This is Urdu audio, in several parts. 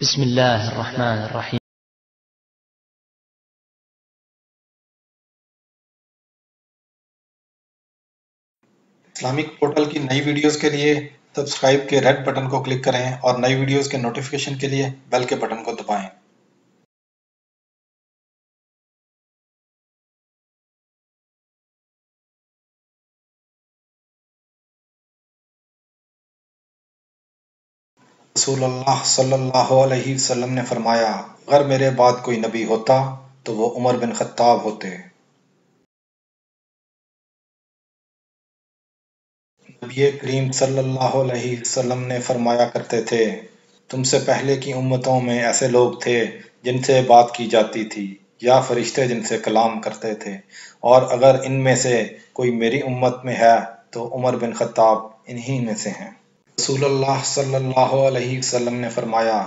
بسم الله الرحمن الرحيم. اسلامک پورٹل کی نئی ویڈیوز کے لیے سبسکرائب کے ریڈ بٹن کو کلک کریں اور نئی ویڈیوز کے نوٹیفیکیشن کے لیے بیل کے بٹن کو دبائیں۔ رسول اللہ صلی اللہ علیہ وسلم نے فرمایا، اگر میرے بعد کوئی نبی ہوتا تو وہ عمر بن خطاب ہوتے۔ نبی کریم صلی اللہ علیہ وسلم نے فرمایا کرتے تھے، تم سے پہلے کی امتوں میں ایسے لوگ تھے جن سے بات کی جاتی تھی یا فرشتے جن سے کلام کرتے تھے، اور اگر ان میں سے کوئی میری امت میں ہے تو عمر بن خطاب انہی میں سے ہیں۔ رسول اللہ صلی اللہ علیہ وسلم نے فرمایا،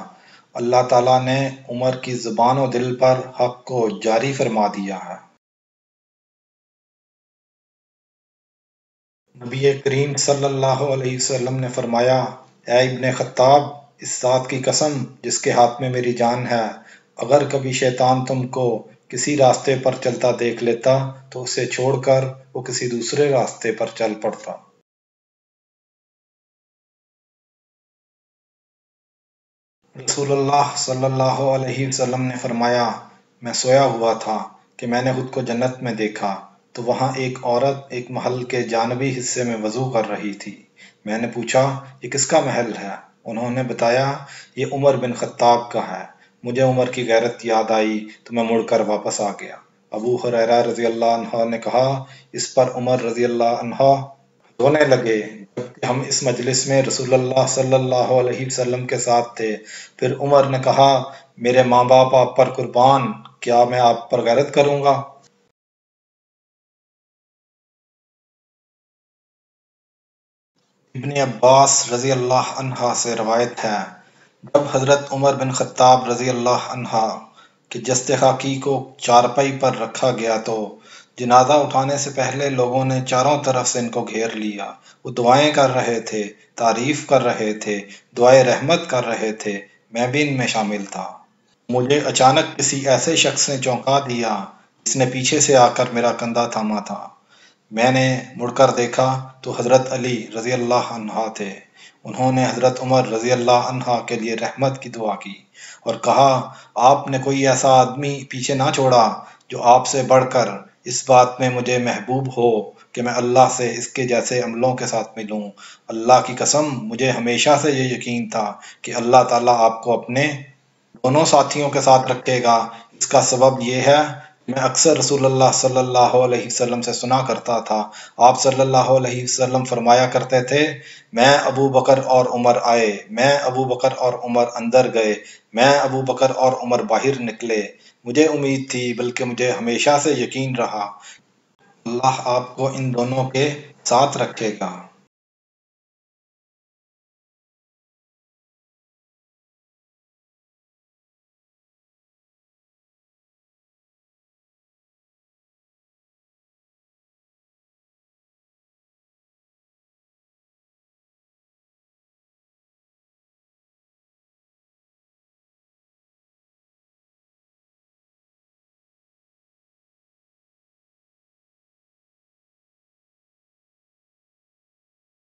اللہ تعالیٰ نے عمر کی زبان و دل پر حق کو جاری فرما دیا ہے۔ نبی کریم صلی اللہ علیہ وسلم نے فرمایا، اے ابن خطاب، اس ذات کی قسم جس کے ہاتھ میں میری جان ہے، اگر کبھی شیطان تم کو کسی راستے پر چلتا دیکھ لیتا تو اسے چھوڑ کر وہ کسی دوسرے راستے پر چل پڑتا۔ رسول اللہ صلی اللہ علیہ وسلم نے فرمایا، میں سویا ہوا تھا کہ میں نے خود کو جنت میں دیکھا تو وہاں ایک عورت ایک محل کے جانبی حصے میں وضو کر رہی تھی۔ میں نے پوچھا، یہ کس کا محل ہے؟ انہوں نے بتایا، یہ عمر بن خطاب کا ہے۔ مجھے عمر کی غیرت یاد آئی تو میں مڑ کر واپس آ گیا۔ ابو ہریرہ رضی اللہ عنہ نے کہا، اس پر عمر رضی اللہ عنہ رونے لگے، جبکہ ہم اس مجلس میں رسول اللہ صلی اللہ علیہ وسلم کے ساتھ تھے۔ پھر عمر نے کہا، میرے ماں باپ آپ پر قربان، کیا میں آپ پر غیرت کروں گا؟ ابن عباس رضی اللہ عنہ سے روایت ہے، جب حضرت عمر بن خطاب رضی اللہ عنہ کے جسد خاکی کو چارپائی پر رکھا گیا تو جنازہ اٹھانے سے پہلے لوگوں نے چاروں طرف سے ان کو گھیر لیا۔ وہ دعائیں کر رہے تھے، تعریف کر رہے تھے، دعائے رحمت کر رہے تھے، میں بھی ان میں شامل تھا۔ مجھے اچانک کسی ایسے شخص نے چونکا دیا جس نے پیچھے سے آ کر میرا کندھا تھاما تھا۔ میں نے مڑ کر دیکھا تو حضرت علی رضی اللہ عنہ تھے۔ انہوں نے حضرت عمر رضی اللہ عنہ کے لیے رحمت کی دعا کی اور کہا، آپ نے کوئی ایسا آدمی پیچھے نہ چھوڑا جو آپ سے بڑھ کر اس بات میں مجھے محبوب ہو کہ میں اللہ سے اس کے جیسے عملوں کے ساتھ ملوں۔ اللہ کی قسم مجھے ہمیشہ سے یہ یقین تھا کہ اللہ تعالیٰ آپ کو اپنے دونوں ساتھیوں کے ساتھ رکھے گا۔ اس کا سبب یہ ہے، میں اکثر رسول اللہ صلی اللہ علیہ وسلم سے سنا کرتا تھا، آپ صلی اللہ علیہ وسلم فرمایا کرتے تھے، میں ابو بکر اور عمر آئے، میں ابو بکر اور عمر اندر گئے، میں ابو بکر اور عمر باہر نکلے۔ مجھے امید تھی، بلکہ مجھے ہمیشہ سے یقین رہا، اللہ آپ کو ان دونوں کے ساتھ رکھے گا۔